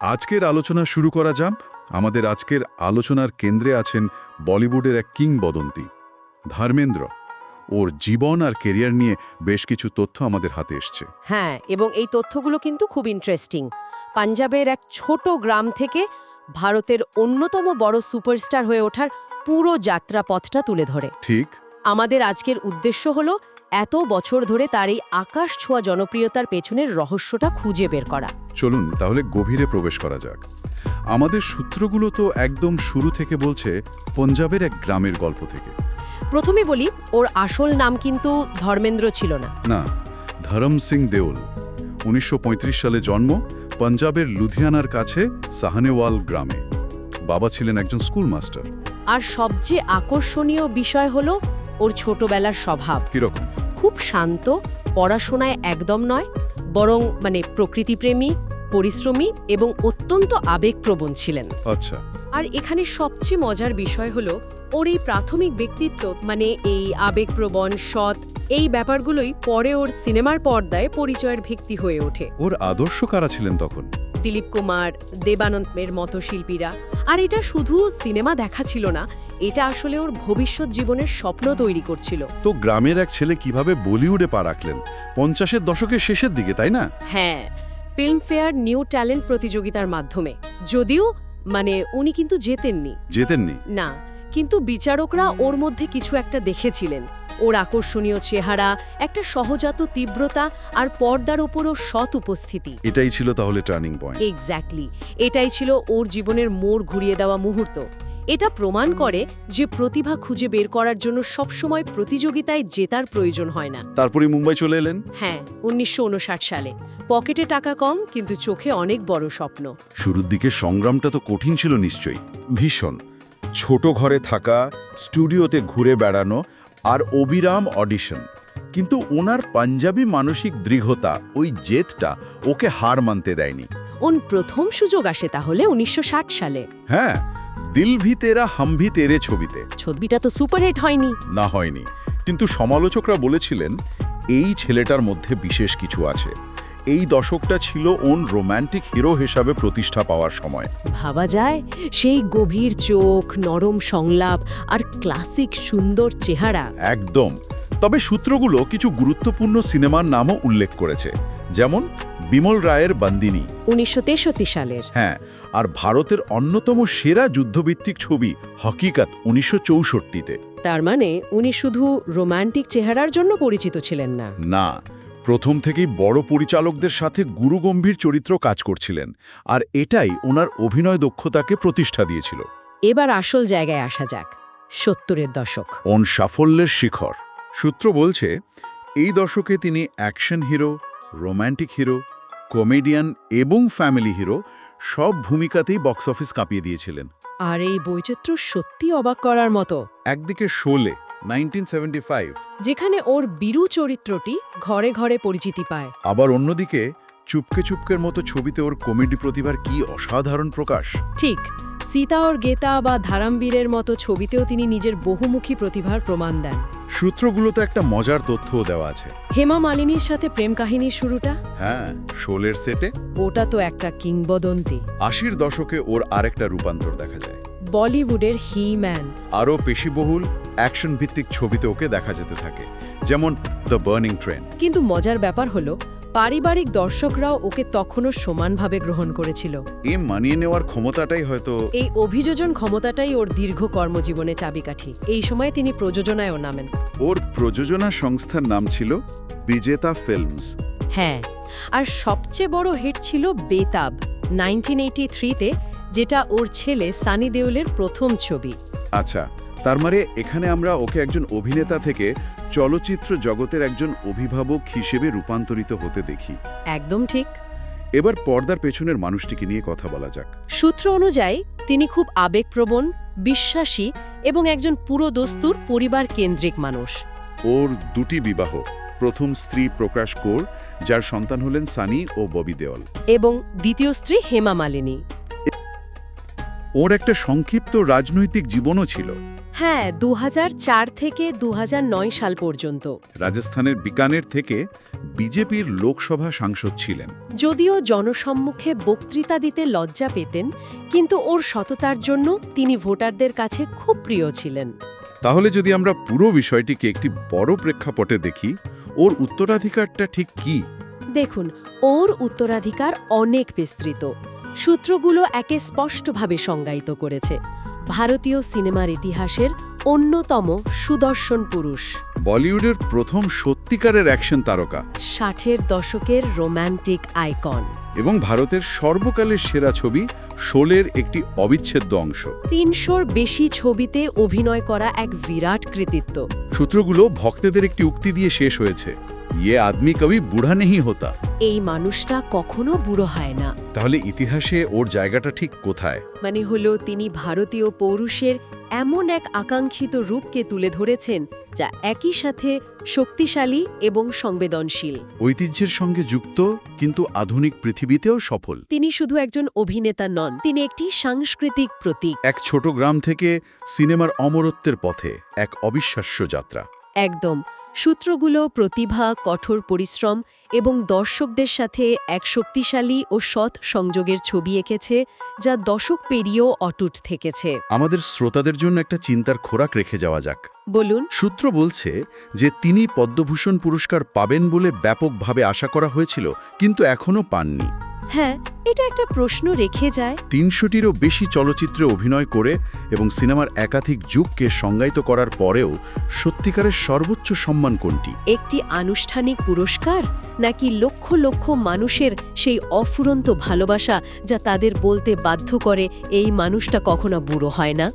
আজকের আলোচনা শুরু করা যাক। আমাদের আজকের আলোচনার কেন্দ্রে আছেন বলিউডের এক কিংবদন্তি ধর্মেন্দ্র। ওর জীবন আর কেরিয়ার নিয়ে বেশ কিছু তথ্য আমাদের হাতে এসছে। হ্যাঁ, এবং এই তথ্যগুলো কিন্তু খুব ইন্টারেস্টিং। পাঞ্জাবের এক ছোট গ্রাম থেকে ভারতের অন্যতম বড় সুপারস্টার হয়ে ওঠার পুরো যাত্রাপথটা তুলে ধরে। ঠিক। আমাদের আজকের উদ্দেশ্য হলো এত বছর ধরে তার এই আকাশ ছোঁয়া জনপ্রিয়তার পেছনের রহস্যটা খুঁজে বের করা। চলুন তাহলে গভীরে প্রবেশ করা যাক। আমাদের সূত্রগুলো তো একদম শুরু থেকে বলছে পঞ্জাবের এক গ্রামের গল্প থেকে। প্রথমে বলি, ওর আসল নাম কিন্তু ধর্মেন্দ্র ছিল না। না, ধরম সিং দেওল। 1935 সালে জন্ম পঞ্জাবের লুধিয়ানার কাছে সাহানেওয়াল গ্রামে। বাবা ছিলেন একজন স্কুল মাস্টার। আর সবচেয়ে আকর্ষণীয় বিষয় হলো ওর ছোটবেলার স্বভাব। কিরকম? খুব শান্ত, পড়াশোনায় একদম নয়, বরং প্রকৃতিপ্রেমী, পরিশ্রমী এবং অত্যন্ত আবেগপ্রবণ ছিলেন। আচ্ছা। আর এখানে সবচেয়ে মজার বিষয় হলো ওর এই প্রাথমিক ব্যক্তিত্ব, এই আবেগপ্রবণ, সৎ, এই ব্যাপারগুলোই পরে ওর সিনেমার পর্দায় পরিচয়ের ভিত্তি হয়ে ওঠে। ওর আদর্শ কারা ছিলেন তখন? দিলীপ কুমার, দেবানন্দের মতো শিল্পীরা। আর এটা শুধু সিনেমা দেখা ছিল না, এটা আসলে ওর ভবিষ্যৎ জীবনের স্বপ্ন তৈরি করছিল। তো গ্রামের এক ছেলে কিভাবে বলিউডে পা রাখলেন 50-এর দশকের শেষের দিকে, তাই না? হ্যাঁ, ফিল্মফেয়ার নিউ ট্যালেন্ট প্রতিযোগিতার মাধ্যমে। যদিও উনি কিন্তু জেতেননি না, কিন্তু বিচারকরা ওর মধ্যে কিছু একটা দেখেছিলেন। ওর আকর্ষণীয় চেহারা, একটা সহজাত তীব্রতা আর পর্দার ওপরও সৎ উপস্থিতি। এটাই ছিল তাহলে টার্নিং পয়েন্ট। এক্স্যাক্টলি, এটাই ছিল ওর জীবনের মোড় ঘুরিয়ে দেওয়া মুহূর্ত। এটা প্রমাণ করে যে প্রতিভা খুঁজে বের করার জন্য সবসময় প্রতিযোগিতায় জেতার প্রয়োজন হয় না। তারপরে মুম্বাই চলে এলেন। হ্যাঁ, 1959 সালে। পকেটে টাকা কম, কিন্তু চোখে অনেক বড় স্বপ্ন। শুরুর দিকে সংগ্রামটা তো কঠিন ছিল নিশ্চয়ই। ভীষণ। ছোট ঘরে থাকা, স্টুডিওতে ঘুরে বেড়ানো আর অবিরাম অডিশন। কিন্তু ওনার পাঞ্জাবি মানসিক দৃঢ়তা, ওই জেদটা ওকে হার মানতে দেয়নি। ওর প্রথম সুযোগ আসে তাহলে 1960 সালে। হ্যাঁ, দিল ভি তেরা হাম ভি তেরে ছবিতে। ছবিটা তো সুপারহিট হয়নি। না, হয়নি, কিন্তু সমালোচকরা বলেছিলেন এই ছেলেটার মধ্যে বিশেষ কিছু আছে। এই দশকটা ছিল ওন রোম্যান্টিক হিরো হিসাবে প্রতিষ্ঠা পাওয়ার সময়। ভাবা যায়, সেই গভীর চোখ, নরম সংলাপ আর ক্লাসিক সুন্দর চেহারা। একদম। তবে সূত্রগুলো কিছু গুরুত্বপূর্ণ সিনেমার নামও উল্লেখ করেছে, যেমন বিমল রায়ের বান্দিনী 1963 সালের। হ্যাঁ, আর ভারতের অন্যতম সেরা যুদ্ধভিত্তিক ছবি হকিকত 1964-তে। তার উনি শুধু রোমান্টিক চেহারার জন্য পরিচিত ছিলেন না। না, প্রথম থেকেই বড় পরিচালকদের সাথে গুরুগম্ভীর চরিত্র কাজ করছিলেন, আর এটাই ওনার অভিনয় দক্ষতাকে প্রতিষ্ঠা দিয়েছিল। এবার আসল জায়গায় আসা যাক, 70-এর দশক। ওন সাফল্যের শিখর। সূত্র বলছে এই দশকে তিনি action hero, romantic hero, comedian এবং ফ্যামিলি হিরো সব ভূমিকাতেই বক্স অফিস কাঁপিয়ে দিয়েছিলেন। আর এই বৈচিত্র্য সত্যি অবাক করার মতো। একদিকে শোলে 1975, যেখানে ওর বীরু চরিত্রটি ঘরে ঘরে পরিচিতি পায়। আবার অন্যদিকে চুপকে চুপকের মতো ছবিতে ওর কমেডি প্রতিভার কি অসাধারণ প্রকাশ। ঠিক, সীতা और গেতা বা ধারামবীরের মতো ছবিতেও তিনি নিজের বহুমুখী প্রতিভার প্রমাণ দেন। সূত্রগুলোতে একটা মজার তথ্যও দেওয়া আছে। হেমা মালিনীর সাথে প্রেম কাহিনীর শুরুটা, হ্যাঁ, শোলের সেটে। ওটা তো একটা কিংবদন্তি। 80-র দশকে ওর আরেকটা রূপান্তর দেখা যায়। বলিউডের হি ম্যান। আরও পেশিবহুল অ্যাকশন ভিত্তিক ছবিতে ওকে দেখা যেতে থাকে, যেমন দ্য বার্নিং ট্রেন। কিন্তু মজার ব্যাপার হলো, পারিবারিক দর্শকরাও ওকে তখনও সমানভাবে গ্রহণ করেছিল। এই মানিয়ে নেওয়ার ক্ষমতাটাই হয়তো, এই অভিযোজন ক্ষমতাটাই ওর দীর্ঘ কর্মজীবনে চাবিকাঠি। এই সময় তিনি প্রযোজনায়ও নামেন। ওর প্রযোজনা সংস্থার নাম ছিল বিজেতা ফিল্মস। হ্যাঁ, আর সবচেয়ে বড় হিট ছিল বেতাব 1983-তে, যেটা ওর ছেলে সানি দেওলের প্রথম ছবি। আচ্ছা, তার মানে এখানে আমরা ওকে একজন অভিনেতা থেকে চলচ্চিত্র জগতের একজন অভিভাবক হিসেবে রূপান্তরিত হতে দেখি। একদম ঠিক। এবার পর্দার পেছনের মানুষটিকে নিয়ে কথা বলা যাক। সূত্র অনুযায়ী তিনি খুব আবেগপ্রবণ, বিশ্বাসী এবং একজন পুরোদস্তুর পরিবার কেন্দ্রিক মানুষ। ওর দুটি বিবাহ, প্রথম স্ত্রী প্রকাশ কৌর, যার সন্তান হলেন সানি ও ববি দেওল, এবং দ্বিতীয় স্ত্রী হেমা মালিনী। ওর একটা সংক্ষিপ্ত রাজনৈতিক জীবনও ছিল। হ্যাঁ 2004 থেকে 2009 সাল পর্যন্ত। রাজস্থানের বিকানের থেকে বিজেপির লোকসভা সাংসদ ছিলেন। যদিও জনসম্মুখে বক্তৃতা দিতে লজ্জা পেতেন, কিন্তু ওর সততার জন্য তিনি ভোটারদের কাছে খুব প্রিয় ছিলেন। তাহলে যদি আমরা পুরো বিষয়টিকে একটি বড় প্রেক্ষাপটে দেখি, ওর উত্তরাধিকারটা ঠিক কি? দেখুন, ওর উত্তরাধিকার অনেক বিস্তৃত। সূত্রগুলো একে স্পষ্টভাবে সংজ্ঞায়িত করেছে। ভারতীয় সিনেমার ইতিহাসের অন্যতম সুদর্শন পুরুষ, বলিউডের প্রথম সত্যিকারের অ্যাকশন তারকা 60-এর দশকের রোম্যান্টিক আইকন এবং ভারতের সর্বকালের সেরা ছবি শোলের একটি অবিচ্ছেদ্য অংশ। 300-র বেশি ছবিতে অভিনয় করা এক বিরাট কৃতিত্ব। সূত্রগুলো ভক্তদের একটি উক্তি দিয়ে শেষ হয়েছে, ইয়ে আদমি কবি বুড়া নেই হতা। এই মানুষটা কখনো বুড়ো হয় না। তাহলে ইতিহাসে ওর জায়গাটা ঠিক কোথায়? মানে হলো তিনি ভারতীয় পৌরুষের এমন এক আকাঙ্ক্ষিত রূপকে তুলে ধরেছেন যা একই সাথে শক্তিশালী এবং সংবেদনশীল। ঐতিহ্যের সঙ্গে যুক্ত, কিন্তু আধুনিক পৃথিবীতেও সফল। তিনি শুধু একজন অভিনেতা নন, তিনি একটি সাংস্কৃতিক প্রতীক। এক ছোট গ্রাম থেকে সিনেমার অমরত্বের পথে এক অবিশ্বাস্য যাত্রা। একদম। সূত্রগুলো প্রতিভা, কঠোর পরিশ্রম এবং দর্শকদের সাথে এক শক্তিশালী ও সৎ সংযোগের ছবি এঁকেছে, যা দশক পেরিয়েও অটুট থেকেছে। আমাদের শ্রোতাদের জন্য একটা চিন্তার খোরাক রেখে যাওয়া যাক। বলুন। সূত্র বলছে যে তিনি পদ্মভূষণ পুরস্কার পাবেন বলে ব্যাপকভাবে আশা করা হয়েছিল, কিন্তু এখনও পাননি। হ্যাঁ, এটা একটা প্রশ্ন রেখে যায়। 300টিরও বেশি চলচ্চিত্রে অভিনয় করে এবং সিনেমার একাধিক যুগকে সংজ্ঞায়িত করার পরেও সত্যিকারের সর্বোচ্চ সম্মান কোনটি? একটি আনুষ্ঠানিক পুরস্কার, নাকি লক্ষ লক্ষ মানুষের সেই অফুরন্ত ভালোবাসা যা তাদের বলতে বাধ্য করে এই মানুষটা কখনো বুড়ো হয় না?